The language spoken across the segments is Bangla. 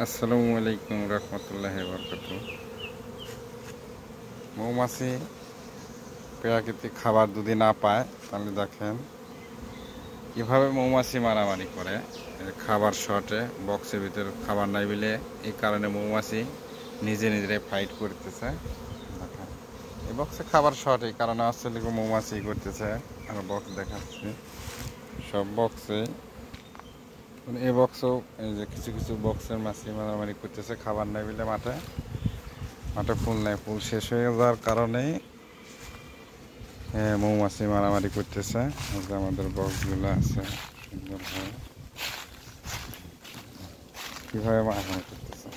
আসসালামু আলাইকুম রহমতুল্লাহি বরকাতুহু। মৌমাছি প্রাকৃতিক খাবার যদি না পায় তাহলে দেখেন কীভাবে মৌমাছি মারামারি করে। খাবার শর্টে বক্সের ভিতরে খাবার নাই বলে এই কারণে মৌমাছি নিজে নিজে ফাইট করতেছে। দেখেন এই বক্সে খাবার শর্ট, এই কারণে আসলে মৌমাছি করতেছে। আর বক্স দেখাচ্ছি, সব বক্সে এই বক্সও এই যে কিছু কিছু বক্সের মাছি মারামারি করতেছে খাবার নাই বলে। মাঠে ফুল নাই, ফুল শেষ হয়ে যাওয়ার কারণে মৌমাছি মারামারি করতেছে। আমাদের বক্সগুলো আছে সুন্দরভাবে কীভাবে মারামারি করতেছে।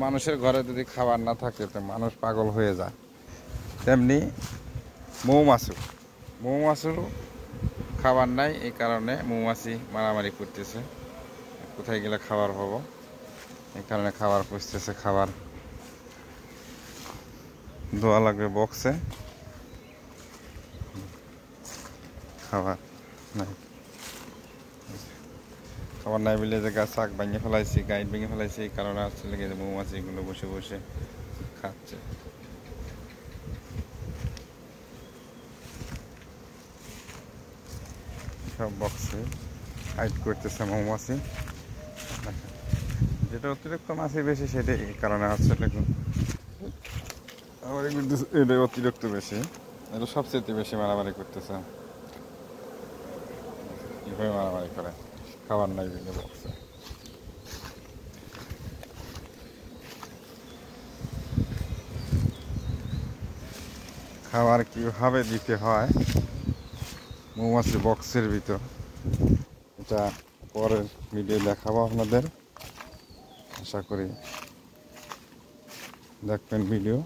মানুষের ঘরে যদি খাবার না থাকে তো মানুষ পাগল হয়ে যায়, তেমনি মৌমাছিরও খাবার নাই, এই কারণে মৌমাছি মারামারি করতেছে। কোথায় গেলে খাবার পাবো, এই কারণে খাবার খুঁজতেছে। খাবার দেওয়া লাগবে বক্সে, খাবার নাই। খাবার নাই বলে যে গাছ শাক ভেঙে ফেলাইছি, গাইড ভেঙে ফেলাইছি, এই কারণে আসলে মৌমাছিগুলো বসে বসে খাচ্ছে। সব বক্সে হাইড করতেছে মৌমাছি। যেটা অতিরিক্ত মাছি বেশি সেটাই এই কারণে আসলে আবার এটা অতিরিক্ত বেশি, এটা সবচেয়ে বেশি মারামারি করতেছে। কীভাবে মারামারি করে খাবার নাই বলে বক্সে। খাবার কীভাবে দিতে হয় মৌমাছি বক্সের ভিতর, এটা পরের ভিডিও দেখাবো আপনাদের। আশা করি দেখবেন ভিডিও।